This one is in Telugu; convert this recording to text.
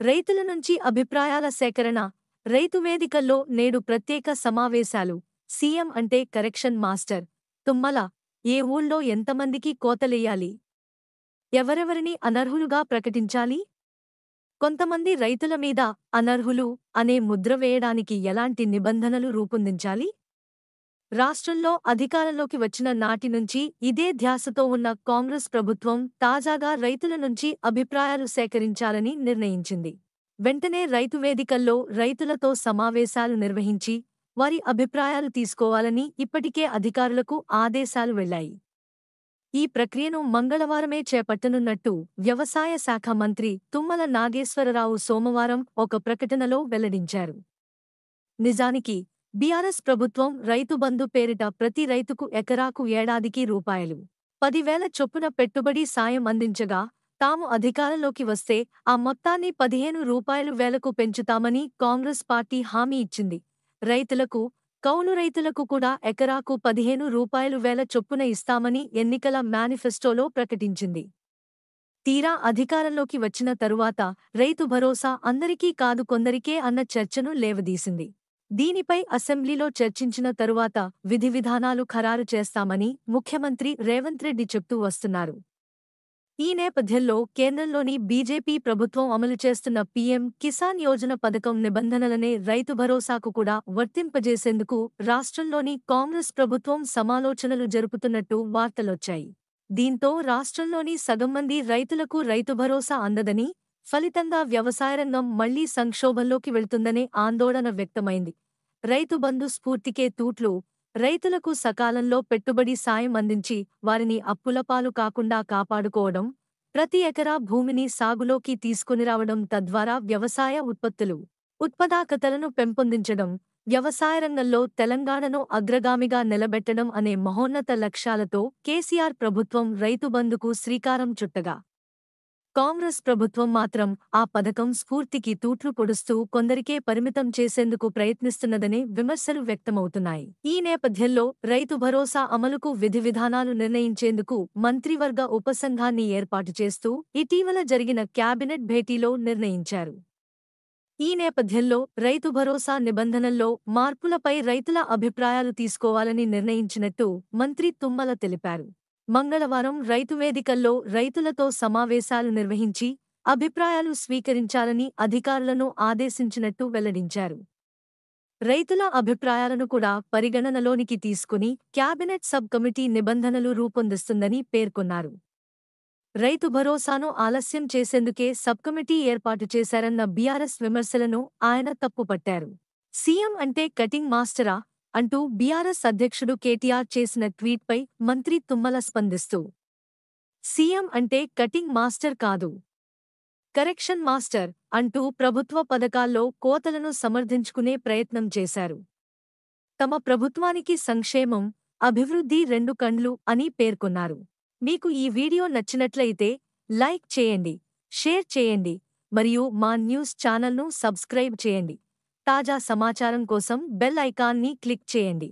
రైతుల నుంచి అభిప్రాయాల సేకరణ. రైతు వేదికల్లో నేడు ప్రత్యేక సమావేశాలు. సీఎం అంటే కరెక్షన్ మాస్టర్ తుమ్మల. ఏ ఊళ్ళో ఎంతమందికి కోతలెయ్యాలి? ఎవరెవరిని అనర్హులుగా ప్రకటించాలి? కొంతమంది రైతుల మీద అనర్హులు అనే ముద్ర వేయడానికి ఎలాంటి నిబంధనలు రూపొందించాలి? రాష్ట్రంలో అధికారంలోకి వచ్చిన నాటి నుంచి ఇదే ధ్యాసతో ఉన్న కాంగ్రెస్ ప్రభుత్వం తాజాగా రైతుల నుంచి అభిప్రాయాలు సేకరించాలని నిర్ణయించింది. వెంటనే రైతు వేదికల్లో రైతులతో సమావేశాలు నిర్వహించి వారి అభిప్రాయాలు తీసుకోవాలని ఇప్పటికే అధికారులకు ఆదేశాలు వెళ్లాయి. ఈ ప్రక్రియను మంగళవారమే చేపట్టనున్నట్టు వ్యవసాయ శాఖ మంత్రి తుమ్మల నాగేశ్వరరావు సోమవారం ఒక ప్రకటనలో వెల్లడించారు. నిజానికి బీఆర్ఎస్ ప్రభుత్వం రైతు బంధు పేరిట ప్రతి రైతుకు ఎకరాకు ఏడాదికి రూ.10,000 చొప్పున పెట్టుబడి సాయం అందించగా, తాము అధికారంలోకి వస్తే ఆ మొత్తాన్ని 15,000కు పెంచుతామని కాంగ్రెస్ పార్టీ హామీ ఇచ్చింది. రైతులకు, కౌలు రైతులకు కూడా ఎకరాకు రూ.15,000 చొప్పున ఇస్తామని ఎన్నికల మేనిఫెస్టోలో ప్రకటించింది. తీరా అధికారంలోకి వచ్చిన తరువాత రైతు భరోసా అందరికీ కాదు కొందరికే అన్న చర్చను లేవదీసింది. దీనిపై అసెంబ్లీలో చర్చించిన తరువాత విధివిధానాలు ఖరారు చేస్తామని ముఖ్యమంత్రి రేవంత్ రెడ్డి చెప్తూ వస్తున్నారు. ఈ నేపథ్యంలో కేంద్రంలోని బీజేపీ ప్రభుత్వం అమలు చేస్తున్న పీఎం కిసాన్ యోజన పథకం నిబంధనలనే రైతు భరోసాకు కూడా వర్తింపజేసేందుకు రాష్ట్రంలోని కాంగ్రెస్ ప్రభుత్వం సమాలోచనలు జరుపుతున్నట్టు వార్తలొచ్చాయి. దీంతో రాష్ట్రంలోని సగం మంది రైతులకు రైతు భరోసా అందదని, ఫలితంగా వ్యవసాయరంగం మళ్లీ సంక్షోభంలోకి వెళ్తుందనే ఆందోళన వ్యక్తమైంది. రైతు బంధు స్ఫూర్తికే తూట్లు. రైతులకు సకాలంలో పెట్టుబడి సాయం అందించి వారిని అప్పులపాలు కాకుండా కాపాడుకోవడం, ప్రతి ఎకరా భూమిని సాగులోకి తీసుకునిరావడం, తద్వారా వ్యవసాయ ఉత్పాదకతలను పెంపొందించడం, వ్యవసాయరంగంలో తెలంగాణను అగ్రగామిగా నిలబెట్టడం అనే మహోన్నత లక్ష్యాలతో కేసీఆర్ ప్రభుత్వం రైతు బంధుకు శ్రీకారం చుట్టగా, కాంగ్రెస్ ప్రభుత్వం మాత్రం ఆ పథకం స్ఫూర్తికి తూట్లు పొడుస్తూ కొందరికే పరిమితం చేసేందుకు ప్రయత్నిస్తున్నదనే విమర్శలు వ్యక్తమవుతున్నాయి. ఈ నేపథ్యంలో రైతు భరోసా అమలుకు విధివిధానాలు నిర్ణయించేందుకు మంత్రివర్గ ఉపసంఘాన్ని ఏర్పాటు చేస్తూ ఇటీవల జరిగిన క్యాబినెట్ భేటీలో నిర్ణయించారు. ఈ నేపథ్యంలో రైతు భరోసా నిబంధనల్లో మార్పులపై రైతుల అభిప్రాయాలు తీసుకోవాలని నిర్ణయించినట్టు మంత్రి తుమ్మల తెలిపారు. మంగళవారం రైతు వేదికల్లో రైతులతో సమావేశాలు నిర్వహించి అభిప్రాయాలు స్వీకరించాలని అధికారులను ఆదేశించినట్టు వెల్లడించారు. రైతుల అభిప్రాయాలను కూడా పరిగణనలోనికి తీసుకుని క్యాబినెట్ సబ్ కమిటీ నిబంధనలు రూపొందిస్తుందని పేర్కొన్నారు. రైతు భరోసాను ఆలస్యం చేసేందుకే సబ్ కమిటీ ఏర్పాటు చేశారన్న బీఆర్ఎస్ విమర్శలను ఆయన తప్పుపట్టారు. సీఎం అంటే కటింగ్ మాస్టరా అంటూ బీఆర్ఎస్ అధ్యక్షుడు కేటీఆర్ చేసిన ట్వీట్పై మంత్రి తుమ్మల స్పందిస్తూ, సీఎం అంటే కటింగ్ మాస్టర్ కాదు, కరెక్షన్ మాస్టర్ అంటూ ప్రభుత్వ పథకాల్లో కోతలను సమర్థించుకునే ప్రయత్నం చేశారు. తమ ప్రభుత్వానికి సంక్షేమం, అభివృద్ధి రెండు కండ్లు అని పేర్కొన్నారు. మీకు ఈ వీడియో నచ్చినట్లయితే లైక్ చేయండి, షేర్ చేయండి మరియు మా న్యూస్ ఛానల్ను సబ్స్క్రైబ్ చేయండి. తాజా సమాచారం కోసం బెల్ ఐకాన్ని క్లిక్ చేయండి.